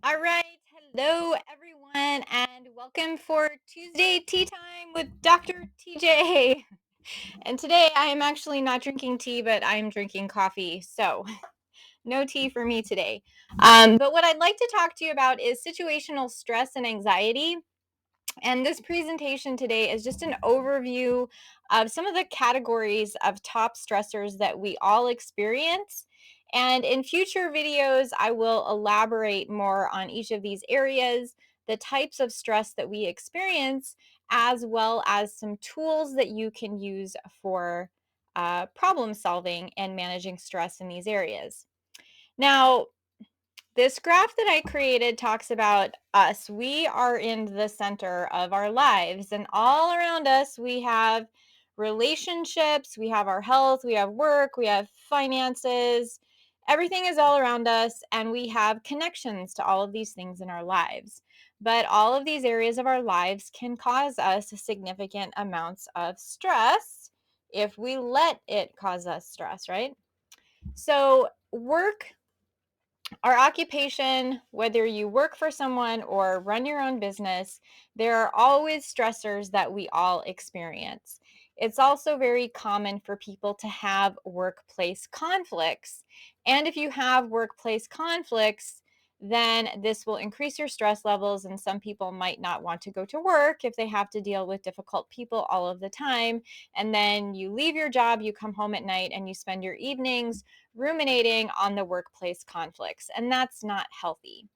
All right. Hello, everyone, and welcome for Tuesday Tea Time with Dr. TJ. And today I am actually not drinking tea, but I am drinking coffee. So, no tea for me today. But what I'd like to talk to you about is situational stress and anxiety. And this presentation today is just an overview of some of the categories of top stressors that we all experience. And in future videos, I will elaborate more on each of these areas, the types of stress that we experience, as well as some tools that you can use for problem solving and managing stress in these areas. Now, this graph that I created talks about us. We are in the center of our lives, and all around us, we have relationships, we have our health, we have work, we have finances. Everything is all around us, and we have connections to all of these things in our lives. But all of these areas of our lives can cause us significant amounts of stress if we let it cause us stress, right? So, work, our occupation, whether you work for someone or run your own business, there are always stressors that we all experience. It's also very common for people to have workplace conflicts. And if you have workplace conflicts, then this will increase your stress levels, and some people might not want to go to work if they have to deal with difficult people all of the time. And then you leave your job, you come home at night, and you spend your evenings ruminating on the workplace conflicts, and that's not healthy.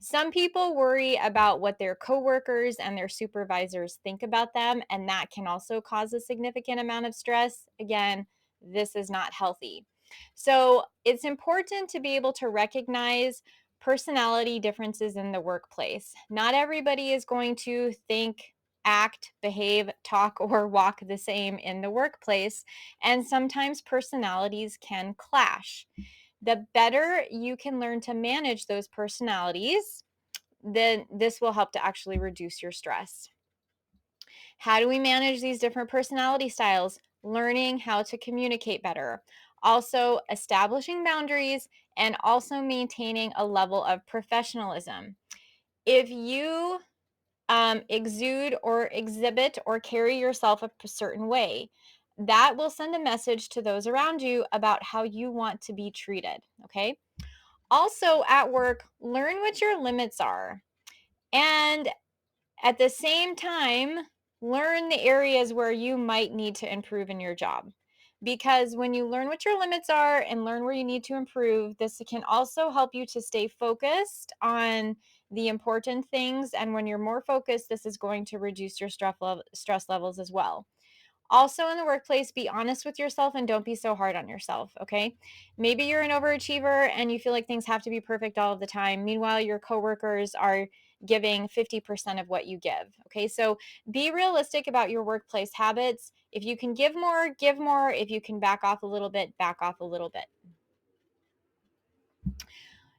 Some people worry about what their coworkers and their supervisors think about them, and that can also cause a significant amount of stress. Again, this is not healthy. So, it's important to be able to recognize personality differences in the workplace. Not everybody is going to think, act, behave, talk, or walk the same in the workplace, and sometimes personalities can clash. The better you can learn to manage those personalities, then this will help to actually reduce your stress. How do we manage these different personality styles? Learning how to communicate better. Also, establishing boundaries and also maintaining a level of professionalism. If you exude or exhibit or carry yourself a certain way, that will send a message to those around you about how you want to be treated. Okay. Also, at work, learn what your limits are. And at the same time, learn the areas where you might need to improve in your job. Because when you learn what your limits are and learn where you need to improve, this can also help you to stay focused on the important things. And when you're more focused, this is going to reduce your stress levels as well. Also, in the workplace, be honest with yourself and don't be so hard on yourself, okay? Maybe you're an overachiever and you feel like things have to be perfect all of the time. Meanwhile, your coworkers are giving 50% of what you give, okay? So be realistic about your workplace habits. If you can give more, give more. If you can back off a little bit, back off a little bit.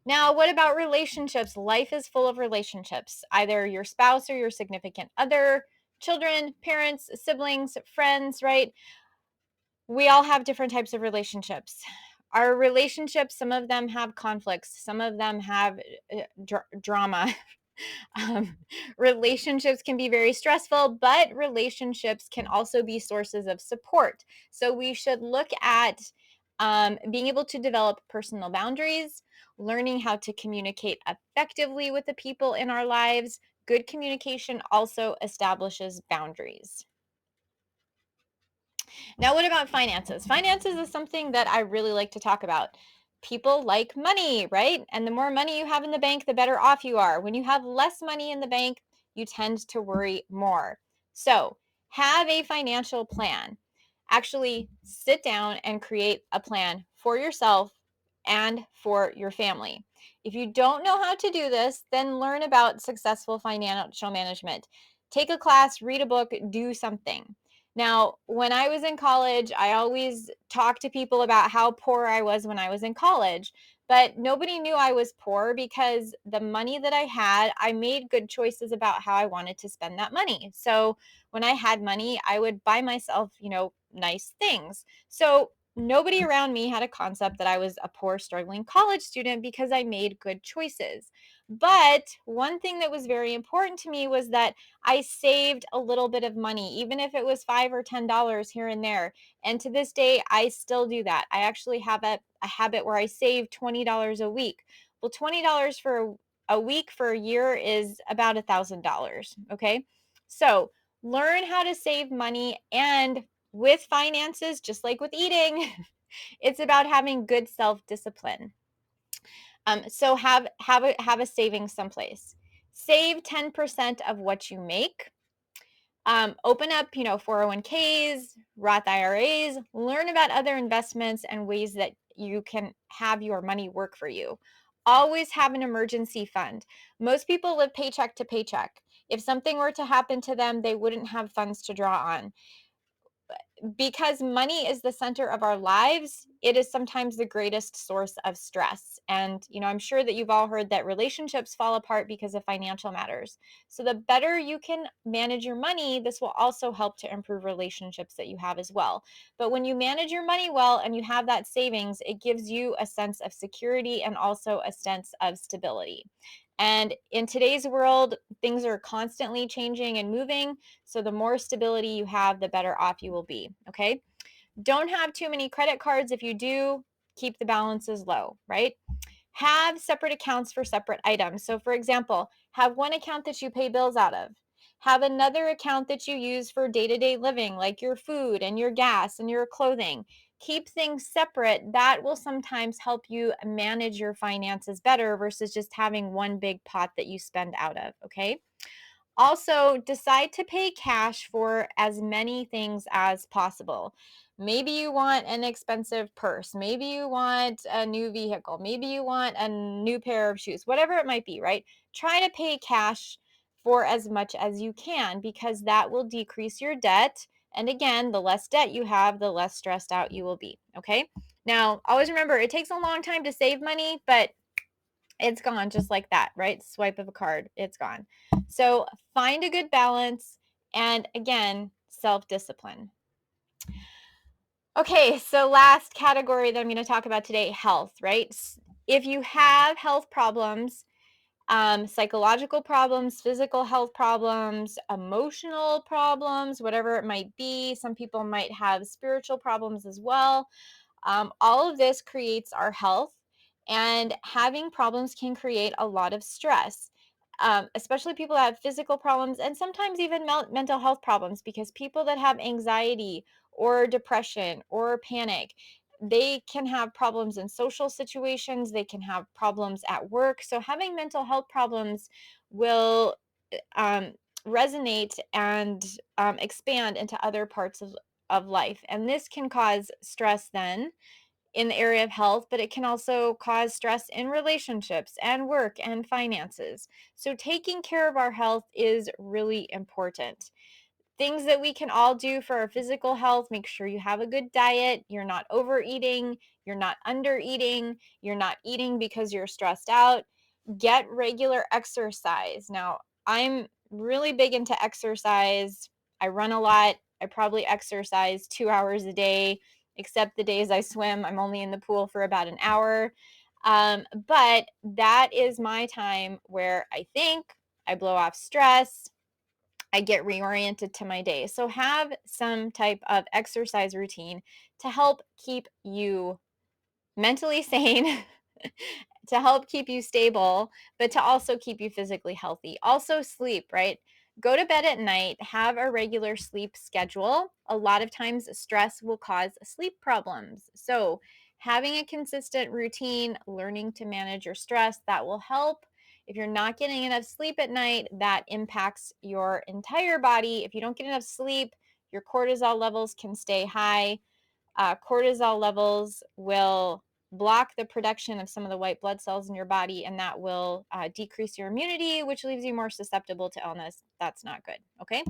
Now, what about relationships? Life is full of relationships, either your spouse or your significant other, children, parents, siblings, friends, right? We all have different types of relationships. Our relationships, some of them have conflicts, some of them have drama. um, Relationships can be very stressful, but relationships can also be sources of support. So we should look at being able to develop personal boundaries, learning how to communicate effectively with the people in our lives. Good communication also establishes boundaries. Now, what about finances? Finances is something that I really like to talk about. People like money, right? And the more money you have in the bank, the better off you are. When you have less money in the bank, you tend to worry more. So, have a financial plan. Actually, sit down and create a plan for yourself and for your family. If you don't know how to do this, then learn about successful financial management. Take a class, read a book, do something. Now, when I was in college, I always talked to people about how poor I was when I was in college, but nobody knew I was poor because the money that I had, I made good choices about how I wanted to spend that money. So when I had money, I would buy myself, nice things. So nobody around me had a concept that I was a poor, struggling college student because I made good choices. But one thing that was very important to me was that I saved a little bit of money, even if it was $5 or $10 here and there. And to this day, I still do that. I actually have a habit where I save $20 a week. Well, $20 for a week for a year is about $1,000. Okay. So learn how to save money, and with finances, just like with eating, it's about having good self-discipline. So have a savings someplace. Save 10% of what you make. Open up, 401ks, Roth IRAs, learn about other investments and ways that you can have your money work for you. Always have an emergency fund. Most people live paycheck to paycheck. If something were to happen to them, they wouldn't have funds to draw on. Because money is the center of our lives, it is sometimes the greatest source of stress. And, I'm sure that you've all heard that relationships fall apart because of financial matters. So, the better you can manage your money, this will also help to improve relationships that you have as well. But when you manage your money well and you have that savings, it gives you a sense of security and also a sense of stability. And in today's world, things are constantly changing and moving. So the more stability you have, the better off you will be. Okay. Don't have too many credit cards. If you do, keep the balances low, right? Have separate accounts for separate items. So, for example, have one account that you pay bills out of. Have another account that you use for day to day living, like your food and your gas and your clothing. Keep things separate. That will sometimes help you manage your finances better versus just having one big pot that you spend out of. Okay. Also, decide to pay cash for as many things as possible. Maybe you want an expensive purse. Maybe you want a new vehicle. Maybe you want a new pair of shoes, whatever it might be, right? Try to pay cash for as much as you can because that will decrease your debt. And again, the less debt you have, the less stressed out you will be. Okay. Now, always remember it takes a long time to save money, but it's gone just like that, right? Swipe of a card, it's gone. So find a good balance and again, self discipline. Okay, so last category that I'm going to talk about today, health, right? If you have health problems, psychological problems, physical health problems, emotional problems, whatever it might be, some people might have spiritual problems as well. All of this creates our health, and having problems can create a lot of stress, especially people that have physical problems and sometimes even mental health problems, because people that have anxiety or depression or panic, they can have problems in social situations, they can have problems at work. So, having mental health problems will um, resonate and expand into other parts of life. And this can cause stress then in the area of health, but it can also cause stress in relationships and work and finances. So, taking care of our health is really important. Things that we can all do for our physical health: make sure you have a good diet, you're not overeating, you're not undereating, you're not eating because you're stressed out. Get regular exercise. Now, I'm really big into exercise. I run a lot. I probably exercise 2 hours a day, except the days I swim. I'm only in the pool for about an hour. But that is my time where I think, I blow off stress, I get reoriented to my day. So have some type of exercise routine to help keep you mentally sane, to help keep you stable, but to also keep you physically healthy. Also, sleep, right? Go to bed at night, have a regular sleep schedule. A lot of times, stress will cause sleep problems. So, having a consistent routine, learning to manage your stress, that will help. If you're not getting enough sleep at night, that impacts your entire body. If you don't get enough sleep, your cortisol levels can stay high. Cortisol levels will block the production of some of the white blood cells in your body, and that will decrease your immunity, which leaves you more susceptible to illness. That's not good. Okay.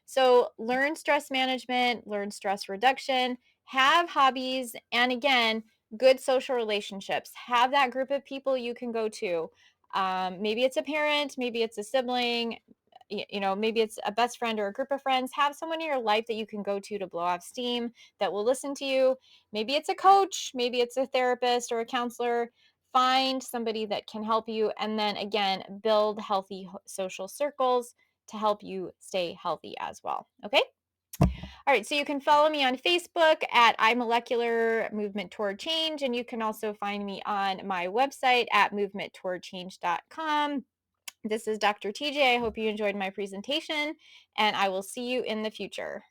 So learn stress management, learn stress reduction, have hobbies, and again, good social relationships. Have that group of people you can go to. Maybe it's a parent, maybe it's a sibling, maybe it's a best friend or a group of friends. Have someone in your life that you can go to blow off steam, that will listen to you. Maybe it's a coach, maybe it's a therapist or a counselor. Find somebody that can help you, and then again, build healthy social circles to help you stay healthy as well. Okay. All right, so you can follow me on Facebook at iMolecular Movement Toward Change, and you can also find me on my website at movementtowardchange.com. This is Dr. TJ. I hope you enjoyed my presentation, and I will see you in the future.